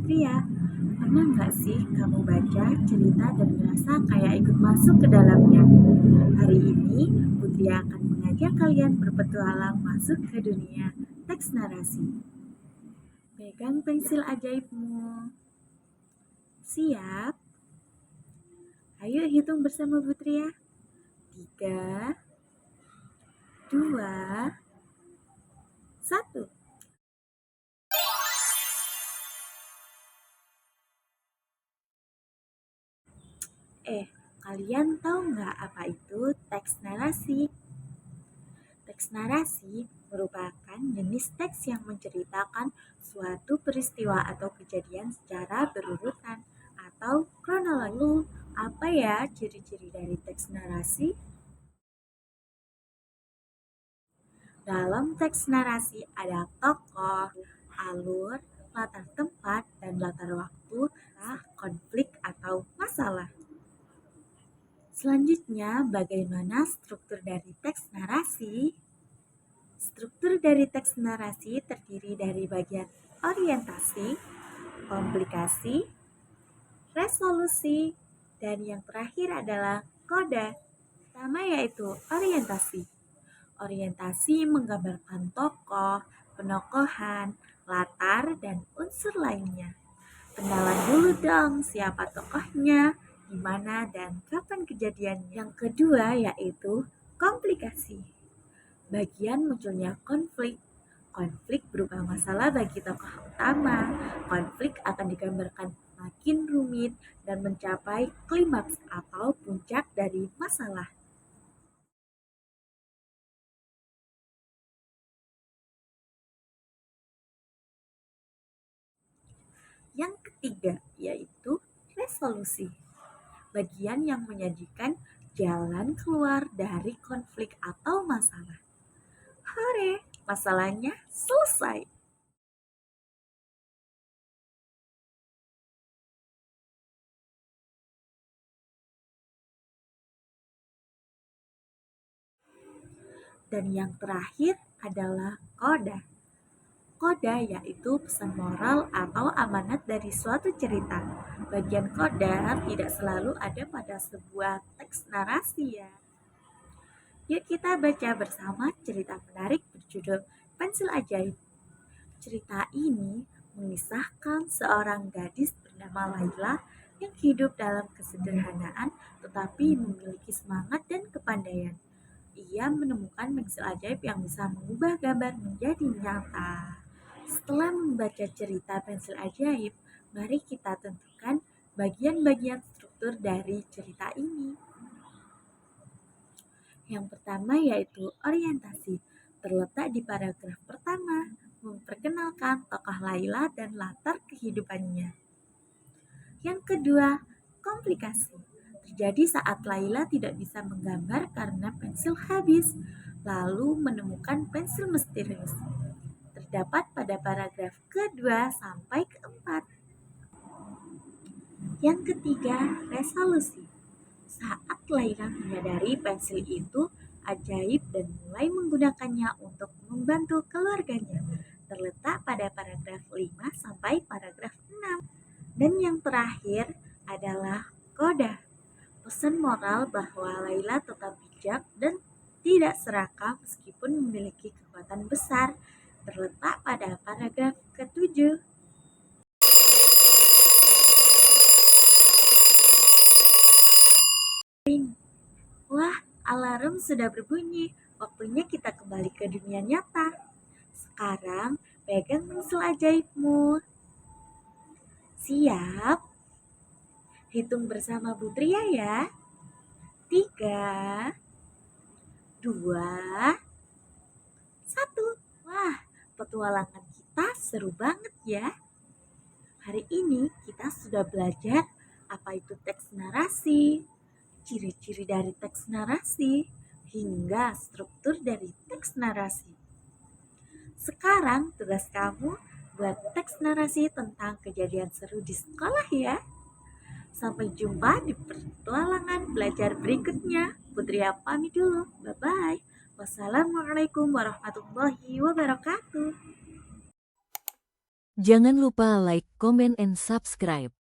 Putria, pernah nggak sih kamu baca cerita dan merasa kayak ikut masuk ke dalamnya? Hari ini, Putri akan mengajak kalian berpetualang masuk ke dunia teks narasi. Pegang pensil ajaibmu. Siap? Ayo hitung bersama Putri ya. 3, 2, 1. Kalian tahu nggak apa itu teks narasi? Teks narasi merupakan jenis teks yang menceritakan suatu peristiwa atau kejadian secara berurutan atau kronologi. Apa ya ciri-ciri dari teks narasi? Dalam teks narasi ada tokoh, alur, latar tempat, dan latar waktu, konflik atau masalah. Selanjutnya, bagaimana struktur dari teks narasi? Struktur dari teks narasi terdiri dari bagian orientasi, komplikasi, resolusi, dan yang terakhir adalah kode. Pertama yaitu orientasi. Orientasi menggambarkan tokoh, penokohan, latar, dan unsur lainnya. Kenalan dulu dong siapa tokohnya, di mana dan kapan kejadiannya. Yang kedua yaitu komplikasi. Bagian munculnya konflik. Konflik berupa masalah bagi tokoh utama. Konflik akan digambarkan makin rumit dan mencapai klimaks atau puncak dari masalah. Yang ketiga yaitu resolusi. Bagian yang menyajikan jalan keluar dari konflik atau masalah. Hore, masalahnya selesai. Dan yang terakhir adalah koda. Koda yaitu pesan moral atau amanat dari suatu cerita. Bagian koda tidak selalu ada pada sebuah teks narasi ya. Yuk kita baca bersama cerita menarik berjudul Pensil Ajaib. Cerita ini mengisahkan seorang gadis bernama Laila yang hidup dalam kesederhanaan tetapi memiliki semangat dan kepandaian. Ia menemukan pensil ajaib yang bisa mengubah gambar menjadi nyata. Setelah membaca cerita pensil ajaib, mari kita tentukan bagian-bagian struktur dari cerita ini. Yang pertama yaitu orientasi, terletak di paragraf pertama, memperkenalkan tokoh Laila dan latar kehidupannya. Yang kedua, komplikasi. Terjadi saat Laila tidak bisa menggambar karena pensil habis, lalu menemukan pensil misterius. Terdapat pada paragraf kedua sampai keempat. Yang ketiga, resolusi. Saat Laila menyadari pensil itu ajaib dan mulai menggunakannya untuk membantu keluarganya, terletak pada paragraf 5 sampai paragraf 6. Dan yang terakhir adalah koda. Pesan moral bahwa Laila tetap bijak dan tidak serakah meskipun memiliki kekuatan besar, terletak pada paragraf ke-7. Wah, alarm sudah berbunyi. Waktunya kita kembali ke dunia nyata. Sekarang, pegang pensil ajaibmu. Siap? Hitung bersama Putria ya. 3, 2, 1. Wah, petualangan kita seru banget ya. Hari ini kita sudah belajar apa itu teks narasi, ciri-ciri dari teks narasi, hingga struktur dari teks narasi. Sekarang tugas kamu buat teks narasi tentang kejadian seru di sekolah ya. Sampai jumpa di petualangan belajar berikutnya. Putri pamit dulu. Bye-bye. Wassalamualaikum warahmatullahi wabarakatuh. Jangan lupa like, comment, and subscribe.